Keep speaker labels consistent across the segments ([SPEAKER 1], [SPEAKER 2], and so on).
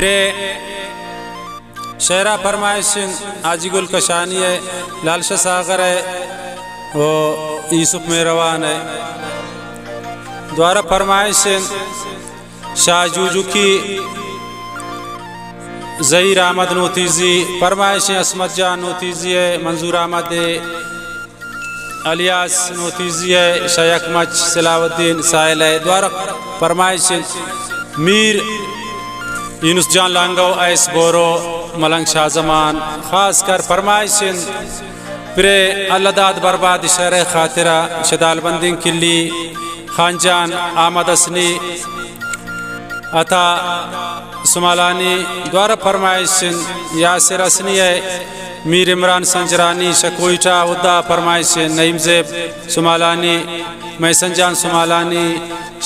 [SPEAKER 1] Pray शेरा फरमाइशिन आजिगुल कशानी है लालशा सागर है वो यूसुफ में रवान है द्वारा फरमाइशिन शाह जूजू की ज़हीर अहमद नोतीजी फरमाइशिन असमत जान नोतीजी है मंजूर अहमद अलियास नोतीजी है शेख मच सलाउद्दीन साहिल है द्वारा फरमाइशिन मीर यूनुस जान लांगो ऐस बोरो मलंग शाह जमान खास कर फरमाइशिन प्रे अल्लादाद बर्बाद शर खातिरा शदाल बंदिंग किल्ली खानजान आमद असनी अता सुमालानी द्वारा फरमाइशिन यासिर असनी है मीर इमरान संजरानी शकोईटा उद्दा फरमाइशिन नईम ज़ेब सुमालानी मैसन जान सुमालानी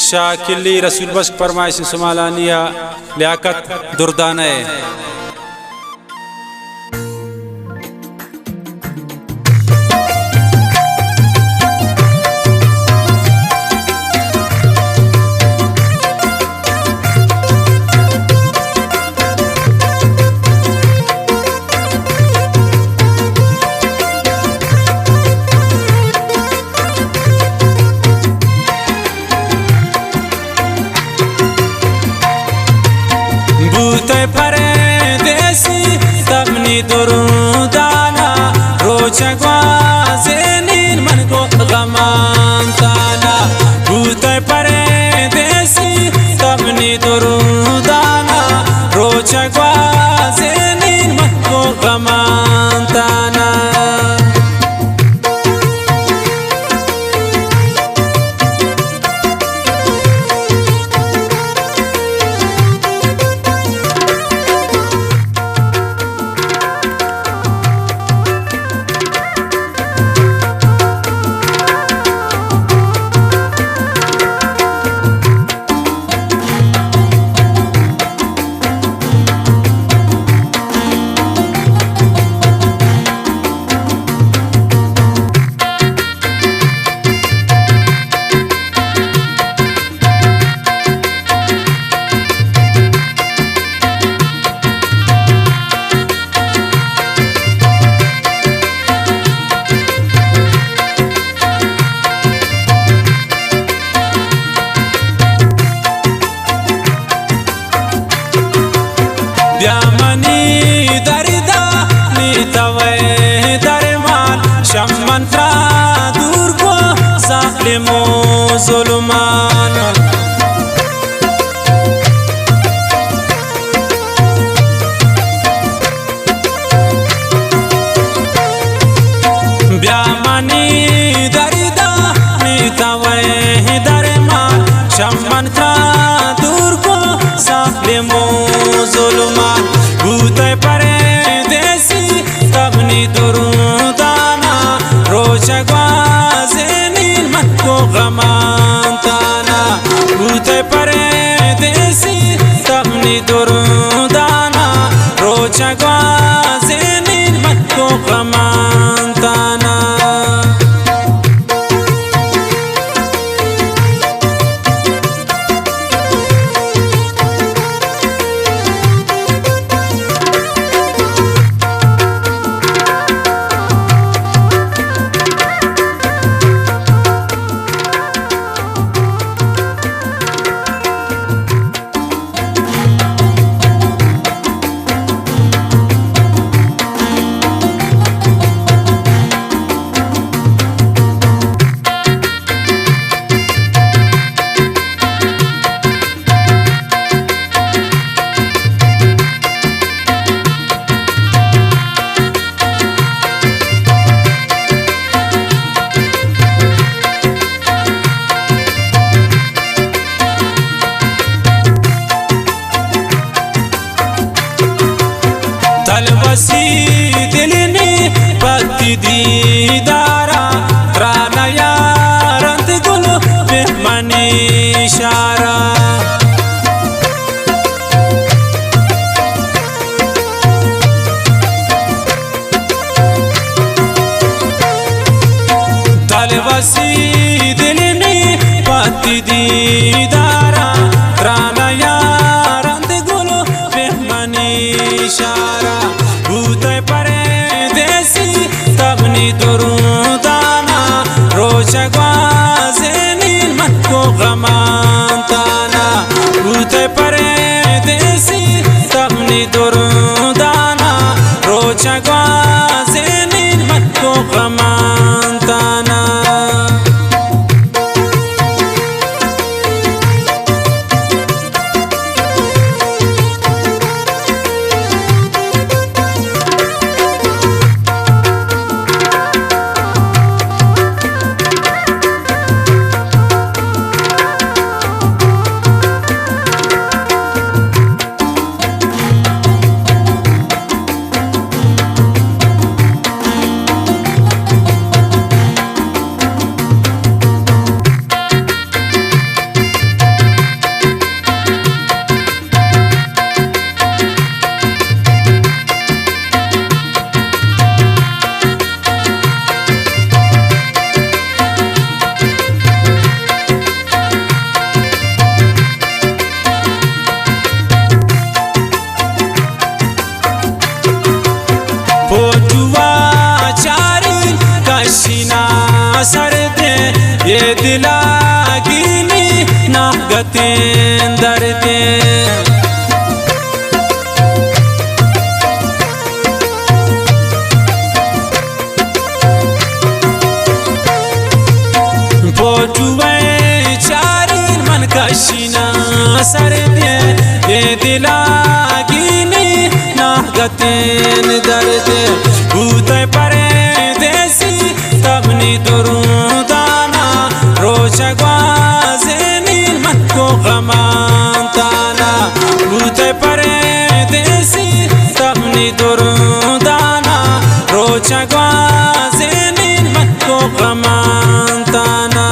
[SPEAKER 1] शाह किल्ली रसूल बख्श फरमाइशिन सुमालानिया लियाकत दुर्दाना है।
[SPEAKER 2] दुरुदाना रोचगवा ज़ेनीन मन को गमान ताना भूते परे देसी तबनी दुरुदाना रोचगवा ज़ेनीन मन को गमान ताना ब्यामनी दरिदा नीतवे दरमान शम्मंत्रा दूर को ज़ालिमो ज़ुल्मान ब्यामनी दरिदा नीतवे दरमान शम्मंत्रा दूर को ज़ालिमो ज़ुल्मान भूते परे देसी तबनी दुरुदाना रोचगवा ज़ेनीन मन को गमान ताना भूते परे देसी तबनी दुरुदाना रोचगवा ज़ेनीन मन को गमान ताना तलवसी दिलनी पत्ती दीदारा राना यारंत गुल बेमनी इशारा तलवसी दिलनी पत्ती दीदारा राना यारंत गुल बेमनी تبني درودانا روچا گوازنین مکو غمانتانا सरदे ये दिलागिनी नागतें दर्दे बोझुए चारिन मन कशिना सरदे ये दिलागिनी नागतें दर्दे भूते परे تبني درودانا روچا گوازنین مکو غمانتانا بوتے پردیسی تبني درودانا روچا گوازنین مکو غمانتانا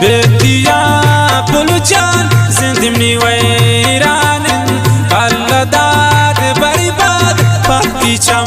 [SPEAKER 2] بديا بلوچان زندمني ويران هلا داد برباد پاتی چم